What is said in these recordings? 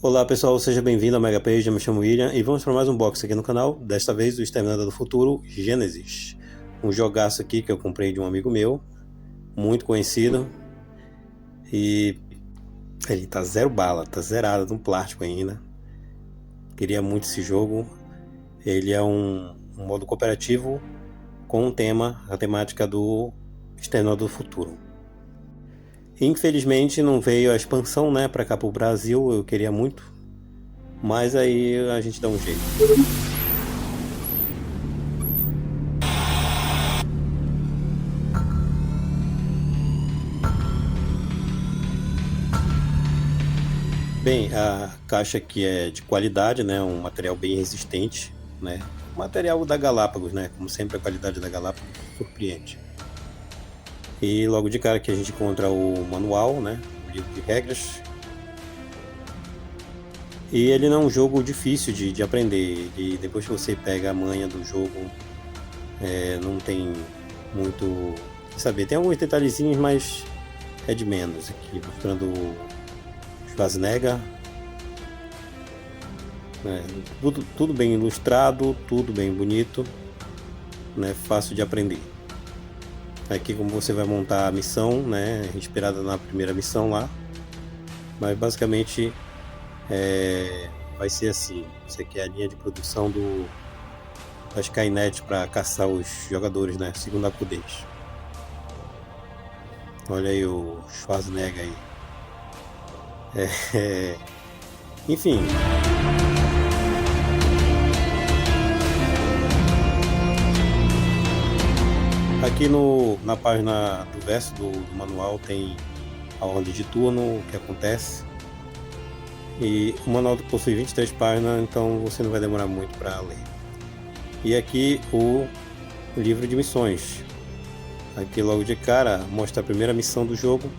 Olá pessoal, seja bem-vindo ao Mega Page, eu me chamo William e vamos para mais um box aqui no canal, desta vez o Exterminador do Futuro Genesis. Um jogaço aqui que eu comprei de um amigo meu, muito conhecido, e ele tá zero bala, tá zerado no plástico ainda. Queria muito esse jogo. Ele é um modo cooperativo com um tema, a temática do Exterminador do Futuro. Infelizmente não veio a expansão, né, para cá pro Brasil, eu queria muito, mas aí a gente dá um jeito. Bem, a caixa aqui é de qualidade, né? Um material bem resistente, né? Material da Galápagos, né? Como sempre, a qualidade da Galápagos surpreende. E logo de cara aqui a gente encontra o manual, né? O livro de regras. E ele não é um jogo difícil de aprender. E depois que você pega a manha do jogo, não tem muito saber. Tem alguns detalhezinhos, mas é de menos. Aqui mostrando Schwarzenegger, né? Tudo bem ilustrado, tudo bem bonito, né? Fácil de aprender. Aqui como você vai montar a missão, né? Inspirada na primeira missão lá, mas basicamente vai ser assim. Isso aqui é a linha de produção da Skynet para caçar os jogadores, né? Segundo a Cudês. Olha aí o Schwarzenegger aí. Enfim. Aqui na página do verso do manual tem a ordem de turno, o que acontece. E o manual possui 23 páginas, então você não vai demorar muito para ler. E aqui o livro de missões. Aqui logo de cara mostra a primeira missão do jogo,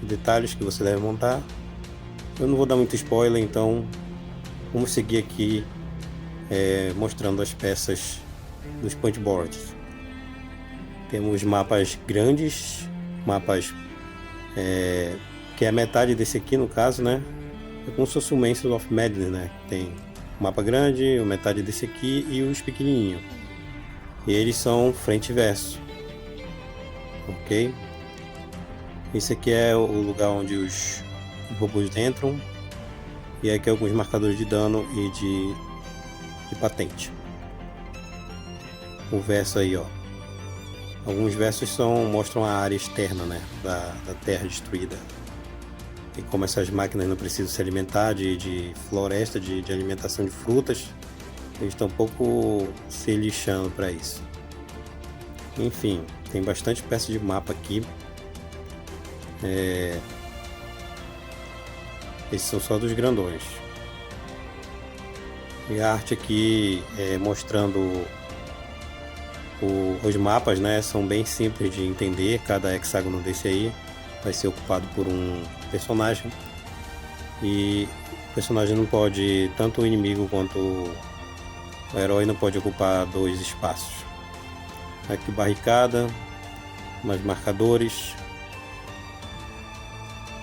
detalhes que você deve montar. Eu não vou dar muito spoiler, então vamos seguir aqui mostrando as peças dos punchboards. Temos mapas grandes, mapas que é a metade desse aqui no caso, né? É como se fosse o Mansions of Madness, né? Tem um mapa grande, a metade desse aqui e os pequenininhos. E eles são frente e verso, ok? Esse aqui é o lugar onde os robôs entram, e aqui alguns marcadores de dano e de patente. O verso aí, ó. Alguns versos mostram a área externa, né, da terra destruída. E como essas máquinas não precisam se alimentar de floresta, de alimentação de frutas, eles estão um pouco se lixando para isso. Enfim, tem bastante peça de mapa aqui. Esses são só dos grandões. E a arte aqui mostrando os mapas, né, são bem simples de entender. Cada hexágono desse aí vai ser ocupado por um personagem. E o personagem não pode, tanto o inimigo quanto o herói não pode ocupar dois espaços. Aqui barricada, mais marcadores.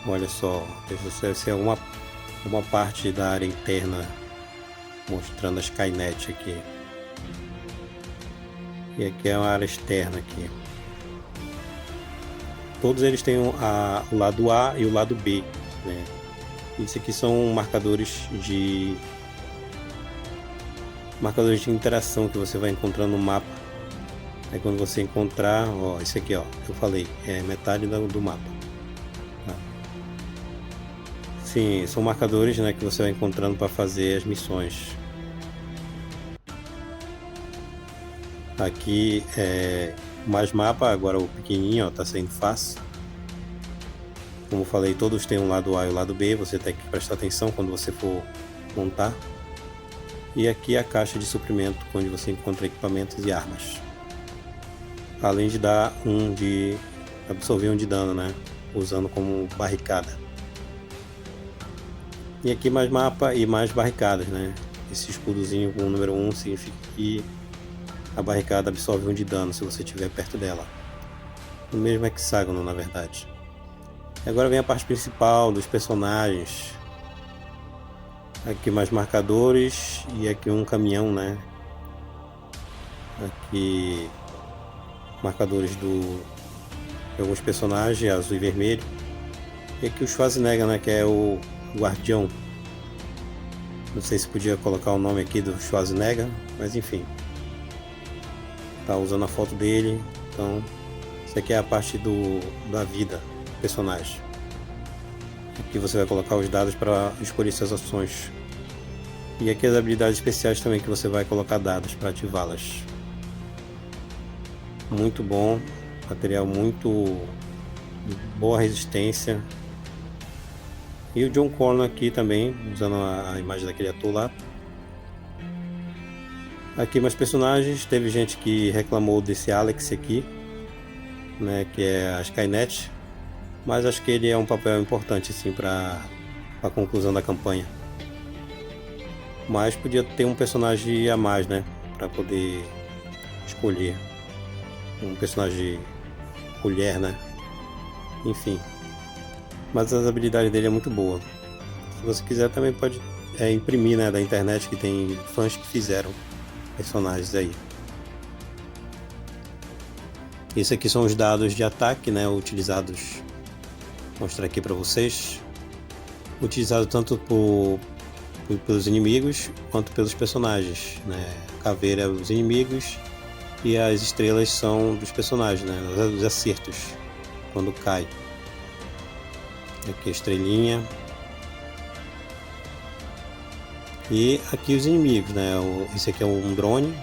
Olha só, essa é uma parte da área interna, mostrando a Skynet aqui. E aqui é uma área externa aqui. Todos eles têm o lado A e o lado B, né? Isso aqui são marcadores de interação que você vai encontrar no mapa. Aí quando você encontrar, ó, isso aqui, ó, eu falei, é metade do mapa. Sim, são marcadores, né, que você vai encontrando para fazer as missões. Aqui mais mapa, agora o pequenininho, ó, tá saindo fácil. Como eu falei, todos têm um lado A e o lado B, você tem que prestar atenção quando você for montar. E aqui a caixa de suprimento, onde você encontra equipamentos e armas. Além de dar absorver um de dano, né, usando como barricada. E aqui mais mapa e mais barricadas, né? Esse escudozinho com o número 1 significa que a barricada absorve 1 de dano se você estiver perto dela. O mesmo hexágono, na verdade. E agora vem a parte principal dos personagens. Aqui mais marcadores e aqui um caminhão, né? Aqui marcadores de alguns personagens, azul e vermelho. E aqui o Schwarzenegger, né? Que é o guardião. Não sei se podia colocar o nome aqui do Schwarzenegger, mas enfim. Tá usando a foto dele. Então, isso aqui é a parte da vida do personagem. Aqui você vai colocar os dados para escolher suas ações. E aqui as habilidades especiais também que você vai colocar dados para ativá-las. Muito bom, material muito boa resistência. E o John Connor aqui também, usando a imagem daquele ator lá. Aqui mais personagens, teve gente que reclamou desse Alex aqui, né, que é a Skynet, mas acho que ele é um papel importante assim para a conclusão da campanha. Mas podia ter um personagem a mais, né, para poder escolher um personagem mulher, né? Enfim, mas as habilidades dele é muito boa. Se você quiser também pode imprimir, né, da internet, que tem fãs que fizeram personagens aí. Esses aqui são os dados de ataque, né, utilizados. Vou mostrar aqui para vocês. Utilizado tanto pelos inimigos quanto pelos personagens, né? A caveira é os inimigos e as estrelas são dos personagens, né? Os acertos quando cai. Aqui a estrelinha. E aqui os inimigos, né? Esse aqui é um drone.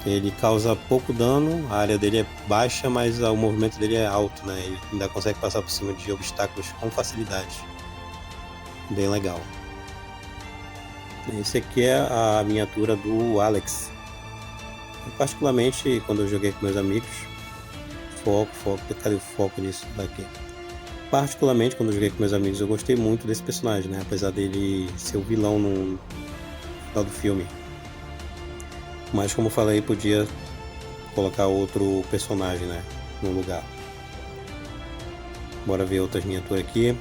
Ele causa pouco dano, a área dele é baixa, mas o movimento dele é alto, né? Ele ainda consegue passar por cima de obstáculos com facilidade. Bem legal. Esse aqui é a miniatura do Alex. Particularmente quando eu joguei com meus amigos. Cadê o foco nisso daqui? Particularmente quando eu joguei com meus amigos, eu gostei muito desse personagem, né? Apesar dele ser o vilão no final do filme. Mas como eu falei, podia colocar outro personagem, né, no lugar. Bora ver outras miniaturas aqui.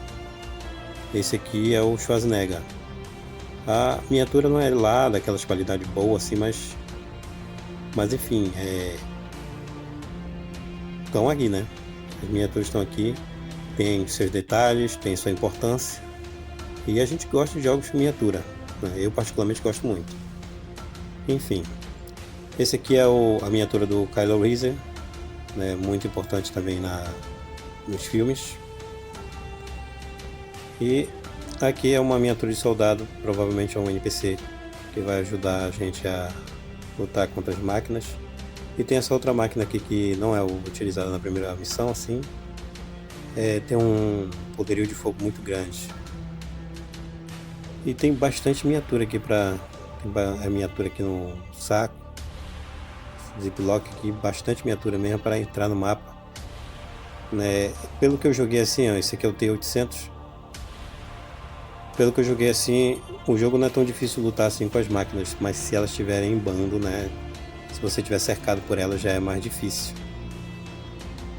Esse aqui é o Schwarzenegger. A miniatura não é lá daquelas qualidades boas assim, mas enfim, estão aqui, né? As miniaturas estão aqui, tem seus detalhes, tem sua importância. E a gente gosta de jogos de miniatura, né? Eu particularmente gosto muito. Enfim. Esse aqui é a miniatura do Kylo Reese, né, muito importante também nos filmes. E aqui é uma miniatura de soldado, provavelmente é um NPC, que vai ajudar a gente a lutar contra as máquinas. E tem essa outra máquina aqui que não é utilizada na primeira missão, assim. Tem um poderio de fogo muito grande. E tem bastante miniatura aqui tem miniatura aqui no saco. Ziplock aqui, bastante miniatura mesmo para entrar no mapa, né? Pelo que eu joguei assim, ó, esse aqui é o T-800. Pelo que eu joguei assim, o jogo não é tão difícil lutar assim com as máquinas, mas se elas estiverem em bando, né? Se você estiver cercado por elas, já é mais difícil,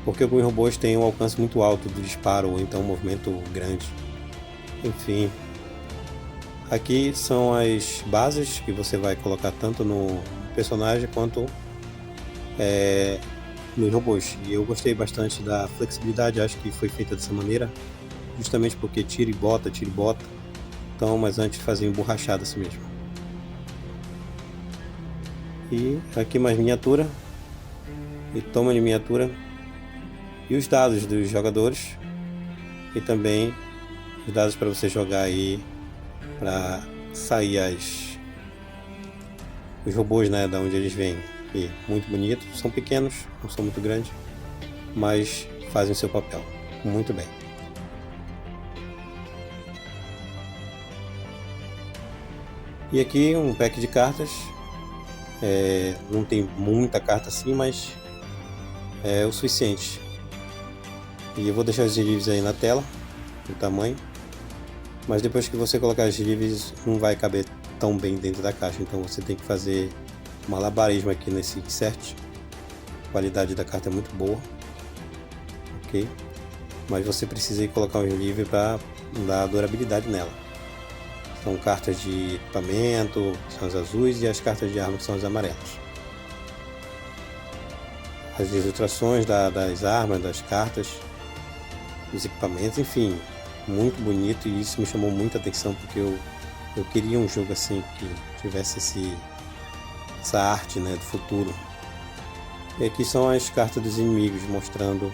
porque alguns robôs têm um alcance muito alto do disparo ou então um movimento grande. Enfim, aqui são as bases que você vai colocar tanto no personagem quanto nos robôs. E eu gostei bastante da flexibilidade, acho que foi feita dessa maneira, justamente porque tira e bota. Então, mas antes fazia emborrachado assim mesmo. E aqui mais miniatura. E toma de miniatura. E os dados dos jogadores. E também os dados para você jogar aí, para sair os robôs, né, da onde eles vêm. E muito bonitos, são pequenos, não são muito grandes, mas fazem o seu papel muito bem. E aqui um pack de cartas, não tem muita carta assim, mas é o suficiente. E eu vou deixar os sleeves aí na tela, o tamanho, mas depois que você colocar os sleeves não vai caber tão bem dentro da caixa, então você tem que fazer malabarismo aqui nesse insert. A qualidade da carta é muito boa, ok? Mas você precisa ir colocar um sleeve para dar durabilidade nela, São cartas de equipamento, que são as azuis, e as cartas de arma, que são as amarelas. As ilustrações das armas, das cartas, dos equipamentos, enfim, muito bonito, e isso me chamou muita atenção porque eu queria um jogo assim que tivesse essa arte, né, do futuro. E aqui são as cartas dos inimigos, mostrando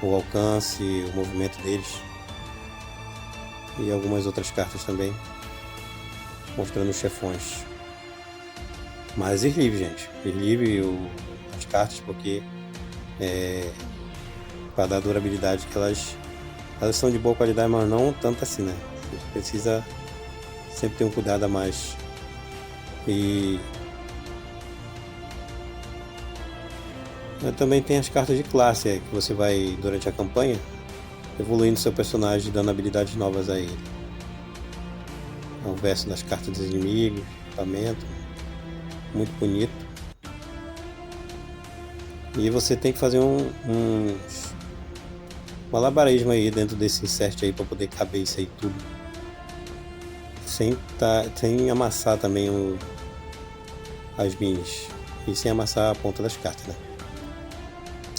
o alcance, o movimento deles, e algumas outras cartas também mostrando os chefões. Mas ir livre, gente, ir livre as cartas, porque para dar durabilidade, que elas são de boa qualidade, mas não tanto assim, né? Você precisa sempre ter um cuidado a mais. E também tem as cartas de classe, que você vai, durante a campanha, evoluindo seu personagem, dando habilidades novas a ele. O verso das cartas dos inimigos, equipamento, muito bonito. E você tem que fazer um malabarismo aí dentro desse insert aí para poder caber isso aí tudo, sem amassar também as minis, e sem amassar a ponta das cartas, né?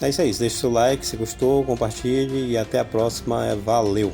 É isso aí, deixa o seu like se gostou, compartilhe, e até a próxima. Valeu!